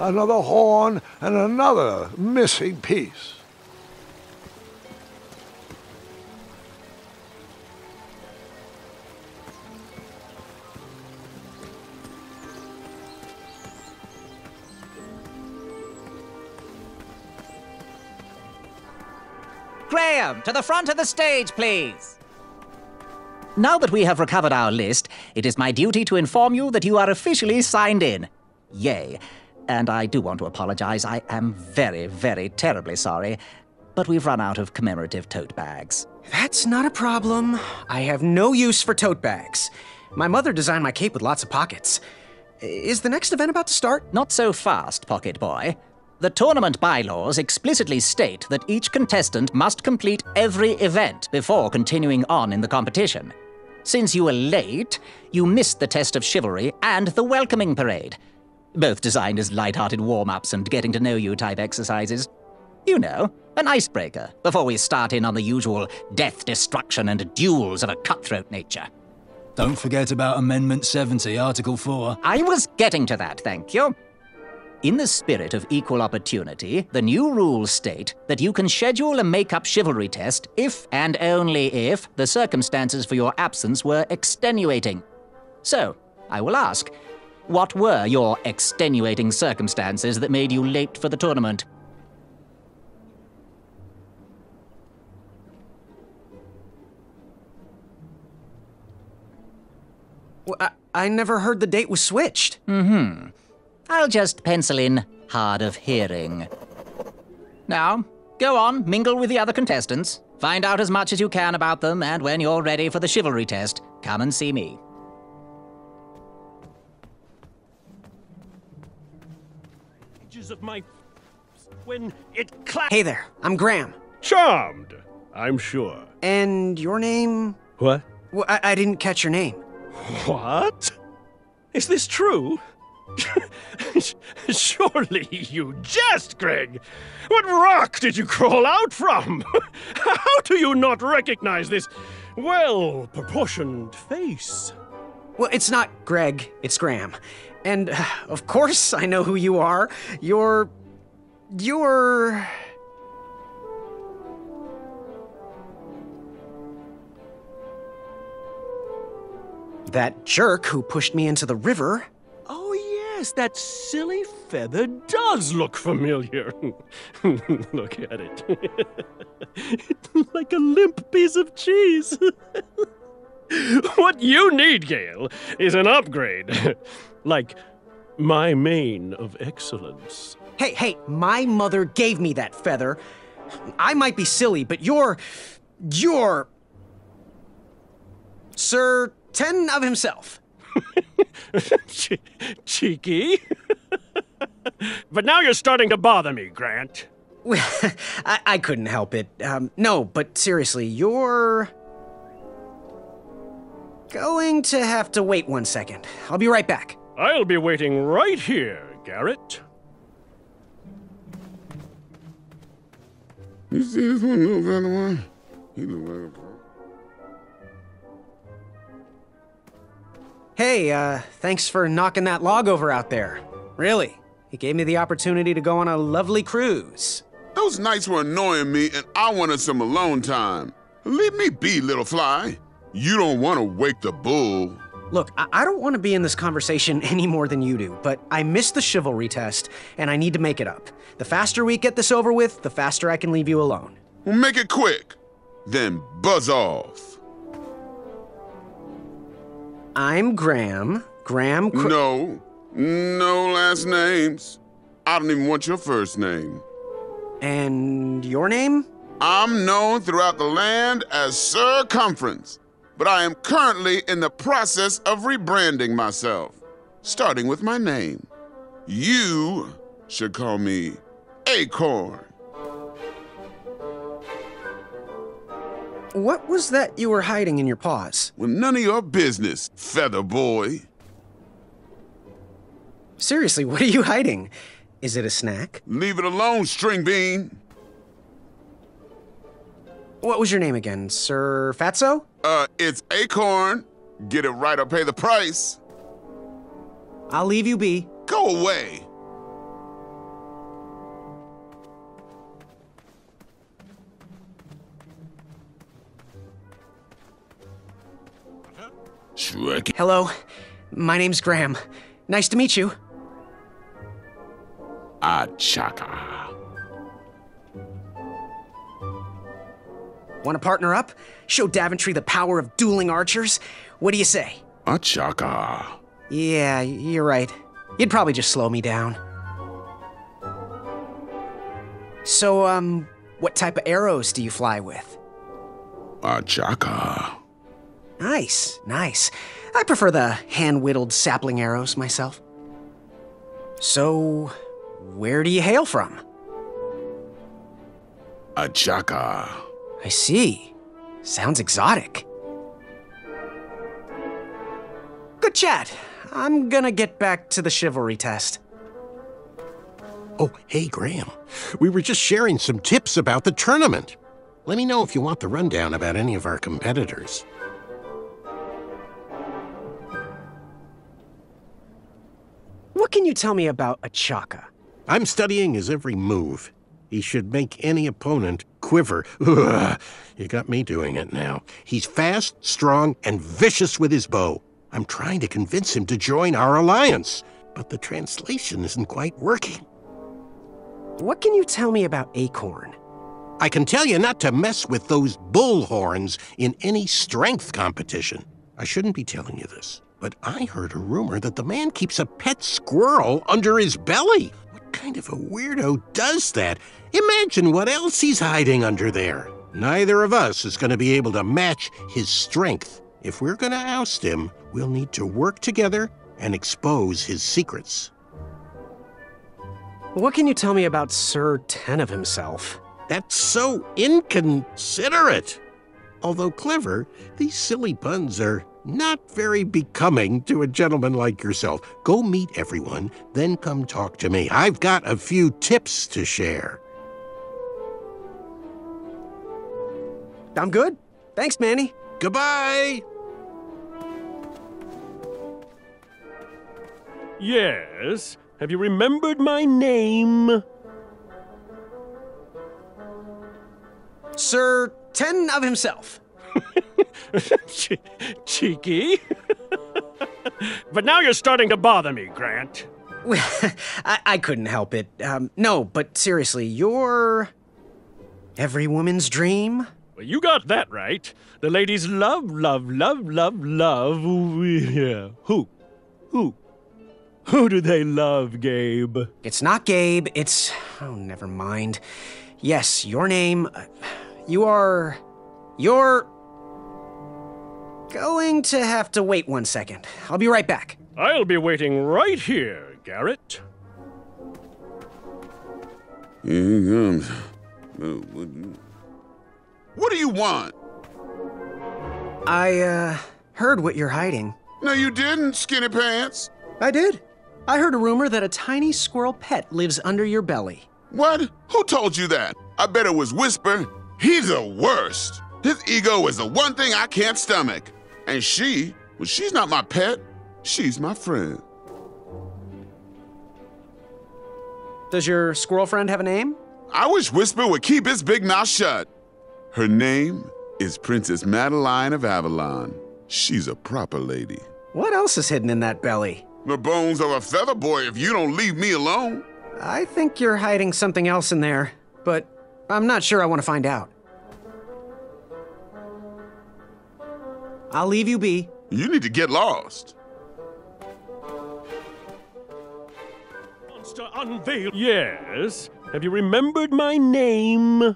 another horn, and another missing piece. Graham, to the front of the stage, please. Now that we have recovered our list, it is my duty to inform you that you are officially signed in. Yay. And I do want to apologize. I am very, very terribly sorry. But we've run out of commemorative tote bags. That's not a problem. I have no use for tote bags. My mother designed my cape with lots of pockets. Is the next event about to start? Not so fast, Pocket Boy. The tournament bylaws explicitly state that each contestant must complete every event before continuing on in the competition. Since you were late, you missed the test of chivalry and the welcoming parade, both designed as light-hearted warm-ups and getting-to-know-you type exercises. You know, an icebreaker before we start in on the usual death, destruction, and duels of a cutthroat nature. Don't forget about Amendment 70, Article 4. I was getting to that, thank you. In the spirit of equal opportunity, the new rules state that you can schedule a make-up chivalry test if and only if the circumstances for your absence were extenuating. So, I will ask, what were your extenuating circumstances that made you late for the tournament? Well, I never heard the date was switched. I'll just pencil in hard of hearing. Now, go on, mingle with the other contestants. Find out as much as you can about them, and when you're ready for the chivalry test, come and see me. Of my... when it Hey there, I'm Graham. Charmed, I'm sure. And your name? What? Well, I didn't catch your name. What? Is this true? Surely you jest, Greg. What rock did you crawl out from? How do you not recognize this well-proportioned face? Well, it's not Greg, it's Graham. And, of course, I know who you are. You're... that jerk who pushed me into the river. Oh, yes, that silly feather does look familiar. Look at it. It's like a limp piece of cheese. What you need, Gale, is an upgrade. Like my mane of excellence. Hey, my mother gave me that feather. I might be silly, but you're... Sir 10 of himself. Cheeky. But now you're starting to bother me, Grant. I couldn't help it. No, but seriously, you're... going to have to wait 1 second. I'll be right back. I'll be waiting right here, Garrett. You see this one, little better one? He look like a pro. Hey, thanks for knocking that log over out there. Really, it gave me the opportunity to go on a lovely cruise. Those nights were annoying me, and I wanted some alone time. Leave me be, little fly. You don't want to wake the bull. Look, I don't want to be in this conversation any more than you do, but I missed the chivalry test, and I need to make it up. The faster we get this over with, the faster I can leave you alone. Well, make it quick. Then buzz off. I'm Graham. No last names. I don't even want your first name. And your name? I'm known throughout the land as Circumference, but I am currently in the process of rebranding myself, starting with my name. You should call me Acorn. What was that you were hiding in your paws? Well, none of your business, feather boy. Seriously, what are you hiding? Is it a snack? Leave it alone, string bean. What was your name again, Sir Fatso? It's Acorn. Get it right or pay the price. I'll leave you be. Go away. Shrek. Hello, my name's Graham. Nice to meet you. Achaka. Want to partner up? Show Daventry the power of dueling archers? What do you say? Achaka. Yeah, you're right. You'd probably just slow me down. So, what type of arrows do you fly with? Achaka. Nice, nice. I prefer the hand-whittled sapling arrows myself. So, where do you hail from? Achaka. I see. Sounds exotic. Good chat. I'm gonna get back to the chivalry test. Oh, hey, Graham. We were just sharing some tips about the tournament. Let me know if you want the rundown about any of our competitors. What can you tell me about Achaka? I'm studying his every move. He should make any opponent quiver. Ugh, you got me doing it now. He's fast, strong, and vicious with his bow. I'm trying to convince him to join our alliance, but the translation isn't quite working. What can you tell me about Acorn? I can tell you not to mess with those bull horns in any strength competition. I shouldn't be telling you this, but I heard a rumor that the man keeps a pet squirrel under his belly. What kind of a weirdo does that? Imagine what else he's hiding under there. Neither of us is going to be able to match his strength. If we're going to oust him, we'll need to work together and expose his secrets. What can you tell me about Sir Tenov himself? That's so inconsiderate. Although clever, these silly puns are not very becoming to a gentleman like yourself. Go meet everyone, then come talk to me. I've got a few tips to share. I'm good. Thanks, Manny. Goodbye! Yes? Have you remembered my name? Sir Tenov himself. Cheeky. But now you're starting to bother me, Grant. I couldn't help it. No, but seriously, you're every woman's dream? Well, you got that right. The ladies love. Yeah. Who do they love, Gabe? It's not Gabe, it's... Oh, never mind. Yes, your name... You're going to have to wait 1 second. I'll be right back. I'll be waiting right here, Garrett. What do you want? I, heard what you're hiding. No, you didn't, skinny pants. I did. I heard a rumor that a tiny squirrel pet lives under your belly. What? Who told you that? I bet it was Whisper. He's the worst. His ego is the one thing I can't stomach. And she's not my pet. She's my friend. Does your squirrel friend have a name? I wish Whisper would keep his big mouth shut. Her name is Princess Madeline of Avalon. She's a proper lady. What else is hidden in that belly? The bones of a feather boy if you don't leave me alone. I think you're hiding something else in there, but I'm not sure I want to find out. I'll leave you be. You need to get lost. Monster unveiled. Yes. Have you remembered my name?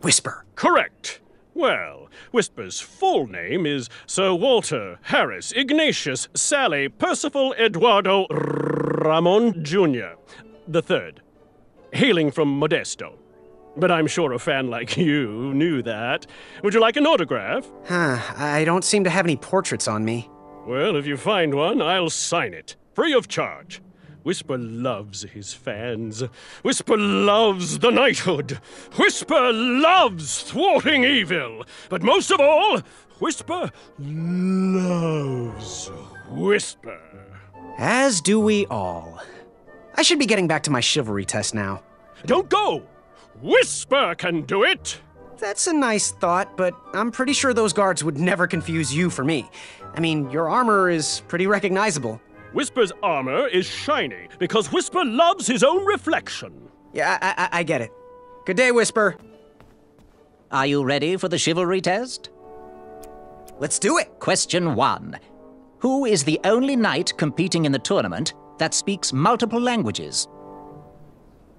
Whisper. Correct. Well, Whisper's full name is Sir Walter Harris Ignatius Sally Percival Eduardo Ramon Jr. the Third, hailing from Modesto. But I'm sure a fan like you knew that. Would you like an autograph? I don't seem to have any portraits on me. Well, if you find one, I'll sign it, free of charge. Whisper loves his fans. Whisper loves the knighthood. Whisper loves thwarting evil. But most of all, Whisper loves Whisper. As do we all. I should be getting back to my chivalry test now. Don't go! Whisper can do it! That's a nice thought, but I'm pretty sure those guards would never confuse you for me. I mean, your armor is pretty recognizable. Whisper's armor is shiny because Whisper loves his own reflection. Yeah, I get it. Good day, Whisper. Are you ready for the chivalry test? Let's do it. Question 1. Who is the only knight competing in the tournament that speaks multiple languages?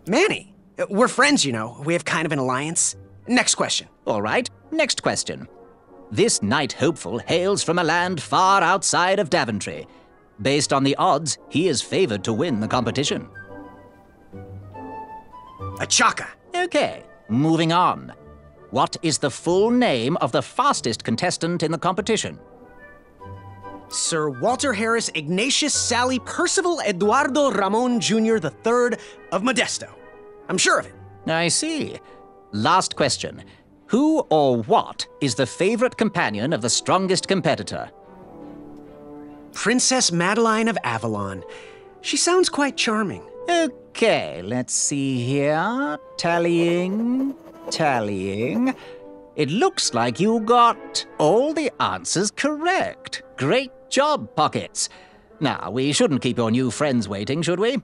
Manny. We're friends, you know. We have kind of an alliance. Next question. All right, next question. This knight hopeful hails from a land far outside of Daventry. Based on the odds, he is favored to win the competition. A Chaka. Okay, moving on. What is the full name of the fastest contestant in the competition? Sir Walter Harris Ignatius Sally Percival Eduardo Ramon Jr. III of Modesto. I'm sure of it. I see. Last question. Who or what is the favorite companion of the strongest competitor? Princess Madeline of Avalon. She sounds quite charming. Okay, let's see here. Tallying. It looks like you got all the answers correct. Great job, Pockets. Now, we shouldn't keep your new friends waiting, should we?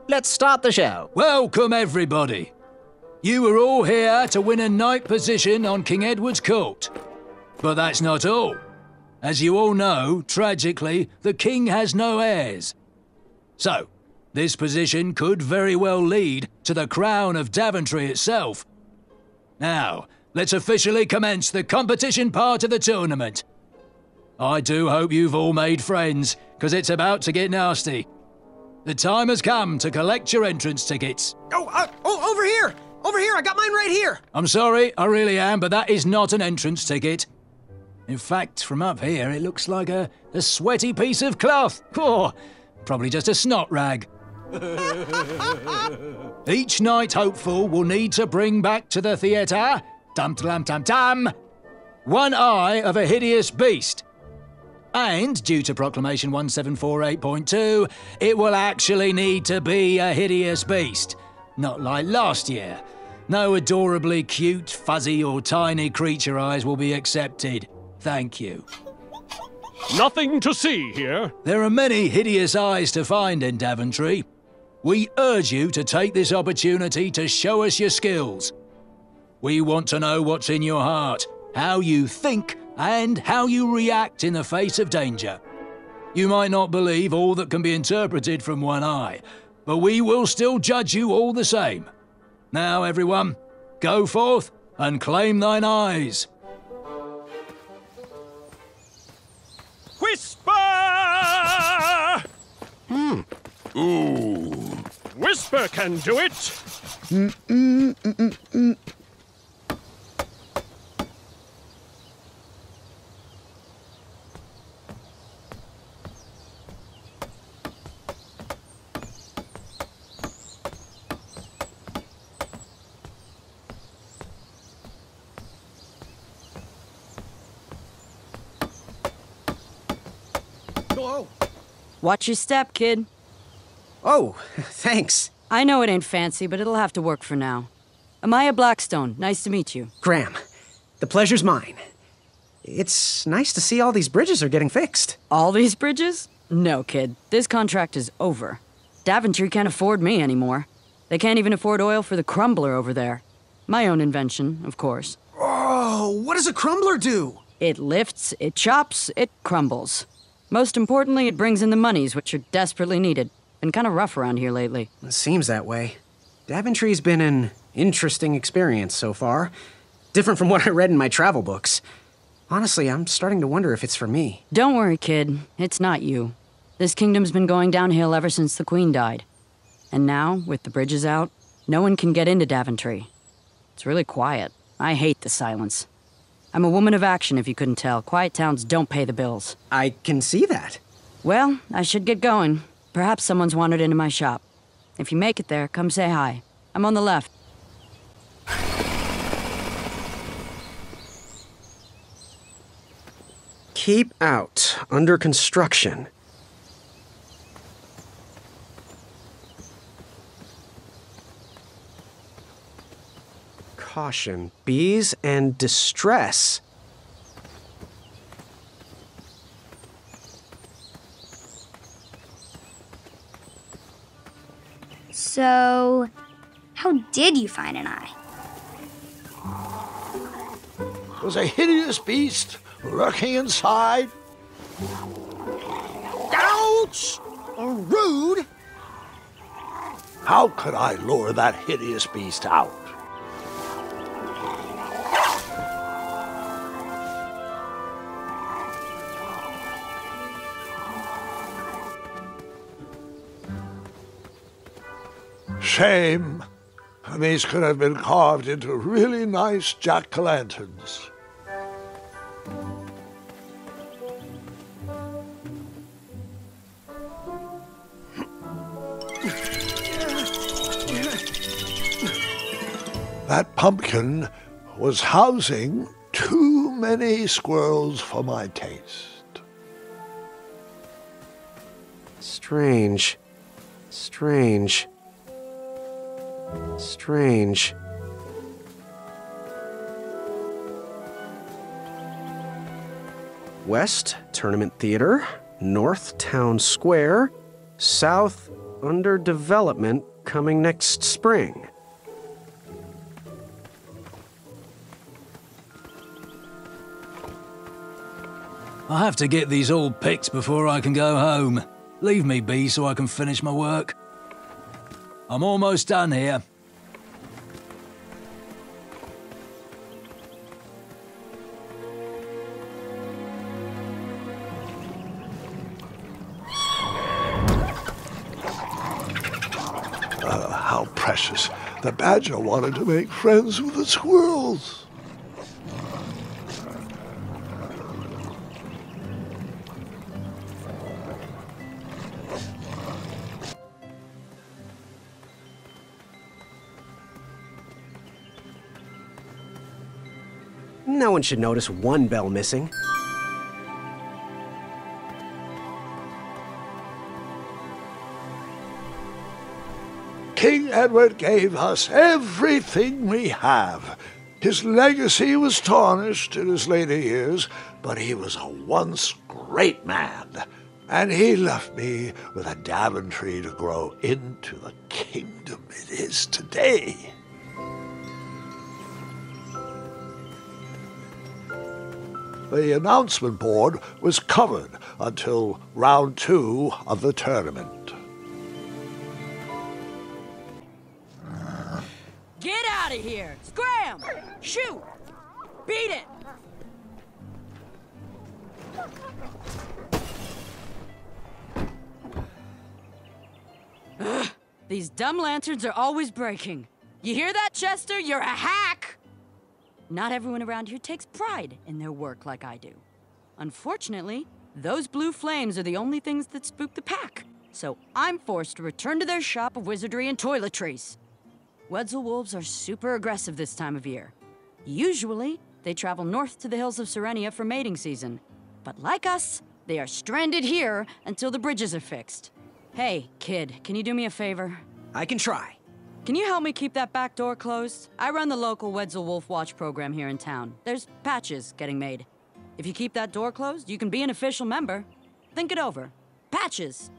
Let's start the show. Welcome, everybody. You are all here to win a knight position on King Edward's court. But that's not all. As you all know, tragically, the king has no heirs. So, this position could very well lead to the crown of Daventry itself. Now, let's officially commence the competition part of the tournament. I do hope you've all made friends, because it's about to get nasty. The time has come to collect your entrance tickets. Over here! Over here, I got mine right here! I'm sorry, I really am, but that is not an entrance ticket. In fact, from up here, it looks like a sweaty piece of cloth. Oh, probably just a snot rag. Each knight hopeful will need to bring back to the theatre, dum-dum-dum-dum, one eye of a hideous beast. And, due to Proclamation 1748.2, it will actually need to be a hideous beast. Not like last year. No adorably cute, fuzzy or tiny creature eyes will be accepted. Thank you. Nothing to see here. There are many hideous eyes to find in Daventry. We urge you to take this opportunity to show us your skills. We want to know what's in your heart, how you think, and how you react in the face of danger. You might not believe all that can be interpreted from one eye, but we will still judge you all the same. Now, everyone, go forth and claim thine eyes. Whisper! Ooh. Whisper can do it. Watch your step, kid. Oh, thanks. I know it ain't fancy, but it'll have to work for now. Amaya Blackstone, nice to meet you. Graham, the pleasure's mine. It's nice to see all these bridges are getting fixed. All these bridges? No, kid. This contract is over. Daventry can't afford me anymore. They can't even afford oil for the crumbler over there. My own invention, of course. Oh, what does a crumbler do? It lifts, it chops, it crumbles. Most importantly, it brings in the monies, which are desperately needed. Been kind of rough around here lately. It seems that way. Daventry's been an interesting experience so far. Different from what I read in my travel books. Honestly, I'm starting to wonder if it's for me. Don't worry, kid. It's not you. This kingdom's been going downhill ever since the Queen died. And now, with the bridges out, no one can get into Daventry. It's really quiet. I hate the silence. I'm a woman of action, if you couldn't tell. Quiet towns don't pay the bills. I can see that. Well, I should get going. Perhaps someone's wandered into my shop. If you make it there, come say hi. I'm on the left. Keep out. Under construction. Caution. Bees and distress. So, how did you find an eye? Was a hideous beast lurking inside? Ouch! Rude! How could I lure that hideous beast out? Shame. These could have been carved into really nice jack-o'-lanterns. That pumpkin was housing too many squirrels for my taste. Strange. Strange. Strange. West, Tournament Theater. North, Town Square. South, under development, coming next spring. I have to get these all picked before I can go home. Leave me be so I can finish my work. I'm almost done here. How precious. The badger wanted to make friends with the squirrels. No one should notice one bell missing. King Edward gave us everything we have. His legacy was tarnished in his later years, but he was a once great man. And he left me with a Daventry to grow into the kingdom it is today. The announcement board was covered until round 2 of the tournament. Get out of here! Scram! Shoot! Beat it! Ugh, these dumb lanterns are always breaking. You hear that, Chester? You're a hack! Not everyone around here takes pride in their work like I do. Unfortunately, those blue flames are the only things that spook the pack. So I'm forced to return to their shop of wizardry and toiletries. Wetzel wolves are super aggressive this time of year. Usually, they travel north to the hills of Serenia for mating season. But like us, they are stranded here until the bridges are fixed. Hey, kid, can you do me a favor? I can try. Can you help me keep that back door closed? I run the local Wetzel Wolf Watch program here in town. There's patches getting made. If you keep that door closed, you can be an official member. Think it over. Patches!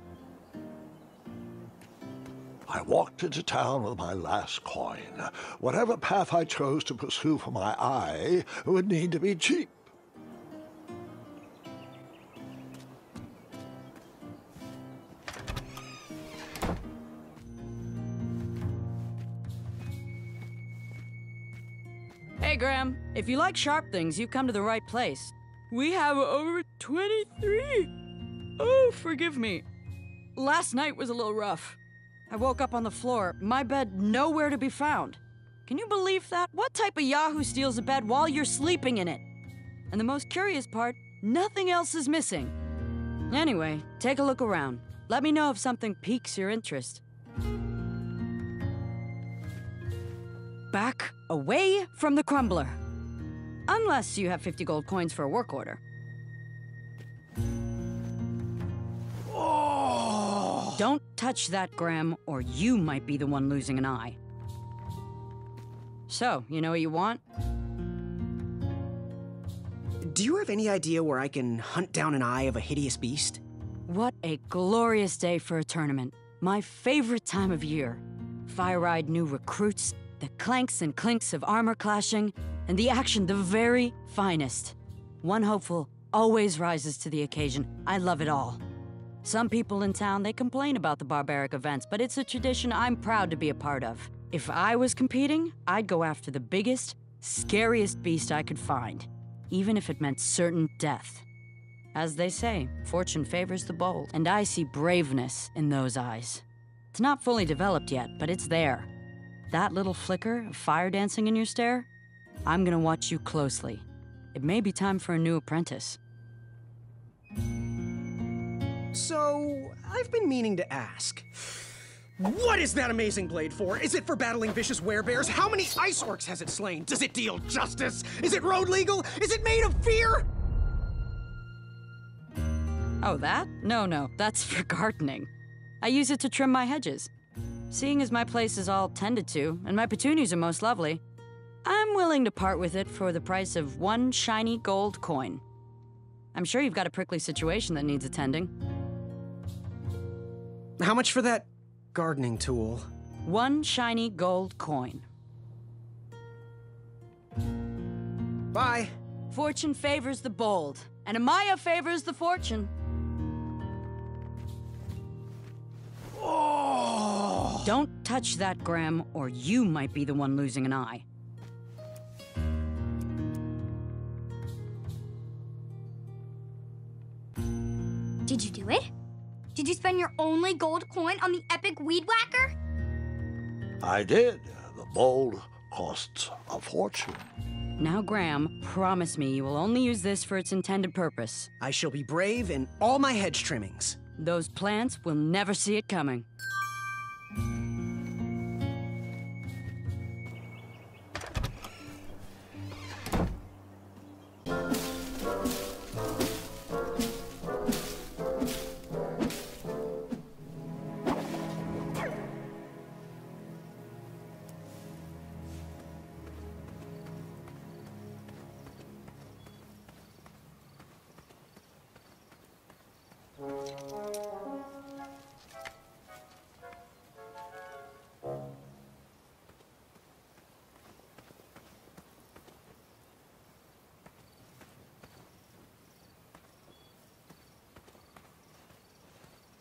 I walked into town with my last coin. Whatever path I chose to pursue for my eye would need to be cheap. Hey, Graham, if you like sharp things, you've come to the right place. We have over 23. Oh, forgive me. Last night was a little rough. I woke up on the floor, my bed nowhere to be found. Can you believe that? What type of yahoo steals a bed while you're sleeping in it? And the most curious part, nothing else is missing. Anyway, take a look around. Let me know if something piques your interest. Back away from the crumbler. Unless you have 50 gold coins for a work order. Oh. Don't touch that, Graham, or you might be the one losing an eye. So, you know what you want? Do you have any idea where I can hunt down an eye of a hideous beast? What a glorious day for a tournament. My favorite time of year. Fire-eyed new recruits, the clanks and clinks of armor clashing, and the action the very finest. One hopeful always rises to the occasion. I love it all. Some people in town, they complain about the barbaric events, but it's a tradition I'm proud to be a part of. If I was competing, I'd go after the biggest, scariest beast I could find, even if it meant certain death. As they say, fortune favors the bold, and I see braveness in those eyes. It's not fully developed yet, but it's there. That little flicker of fire dancing in your stare? I'm gonna watch you closely. It may be time for a new apprentice. So, I've been meaning to ask. What is that amazing blade for? Is it for battling vicious werebears? How many ice orcs has it slain? Does it deal justice? Is it road legal? Is it made of fear? Oh, that? No, that's for gardening. I use it to trim my hedges. Seeing as my place is all tended to, and my petunias are most lovely, I'm willing to part with it for the price of 1 shiny gold coin. I'm sure you've got a prickly situation that needs attending. How much for that gardening tool? 1 shiny gold coin. Bye. Fortune favors the bold, and Amaya favors the fortune. Oh! Don't touch that, Graham, or you might be the one losing an eye. Did you do it? Did you spend your only gold coin on the epic weed whacker? I did. The bowl costs a fortune. Now, Graham, promise me you will only use this for its intended purpose. I shall be brave in all my hedge trimmings. Those plants will never see it coming.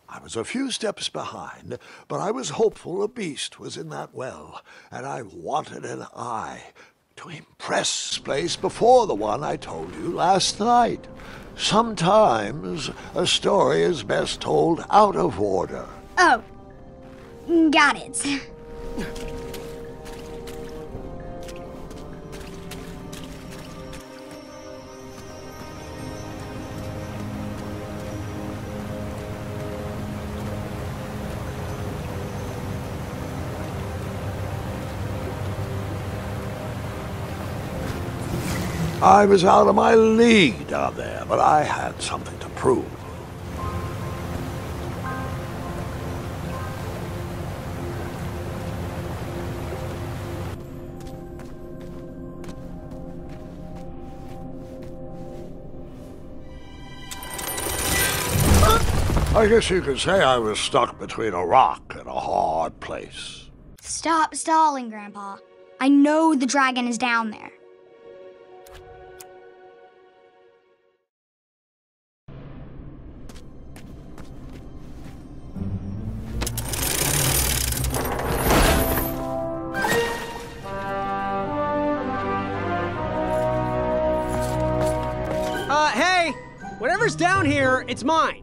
I was a few steps behind, but I was hopeful a beast was in that well, and I wanted an eye to impress this place before the one I told you last night. Sometimes a story is best told out of order. Oh, got it. I was out of my league down there, but I had something to prove. I guess you could say I was stuck between a rock and a hard place. Stop stalling, Grandpa. I know the dragon is down there. Hey! Whatever's down here, it's mine.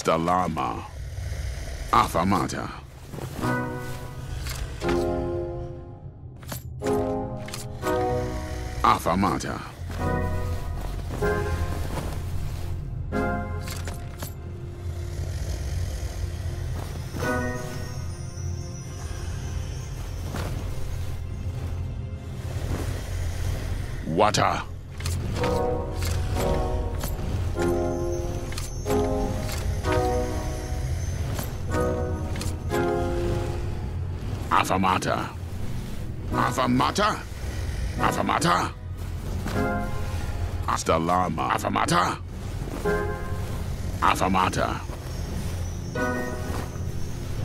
Stalama. Afamata. Affamata. Water. Affamata. Affamata. Affamata. Hasta Lama. Affamata. Affamata.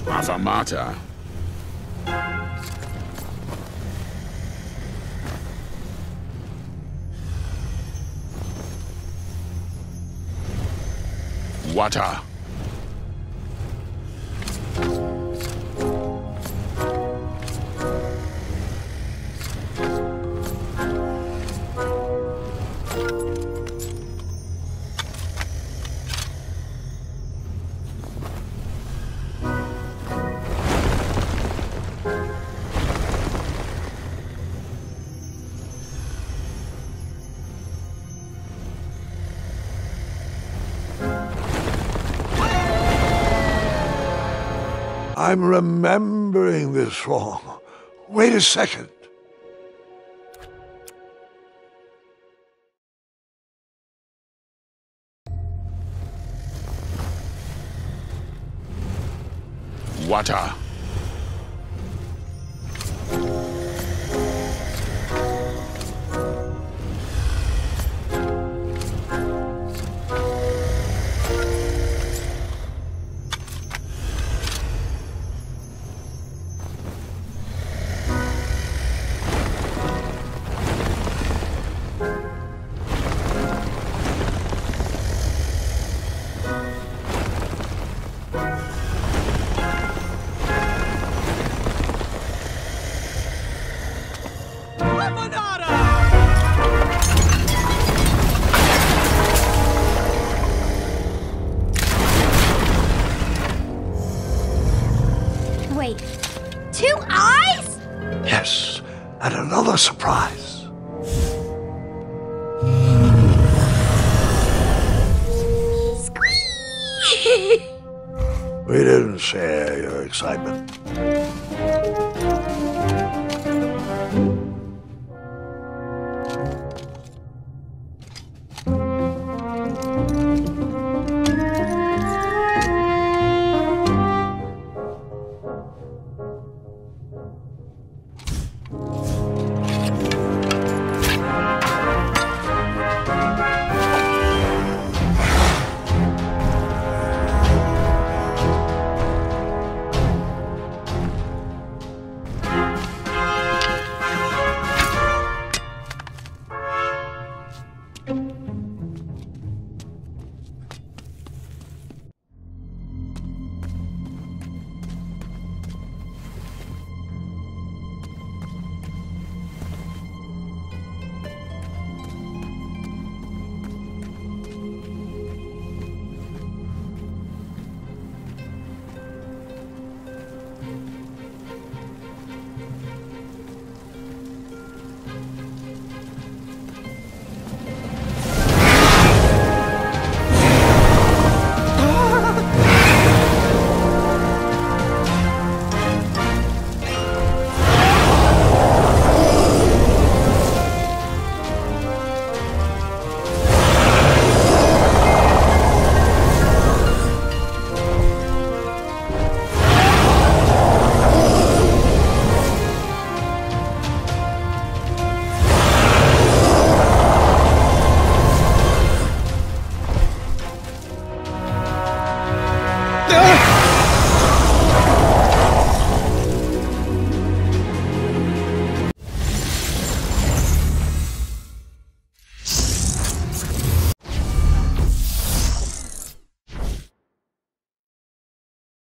Affamata. Water. I'm remembering this wrong. Wait a second. Water. Wait, 2 eyes? Yes, and another surprise. Squeak! We didn't share your excitement.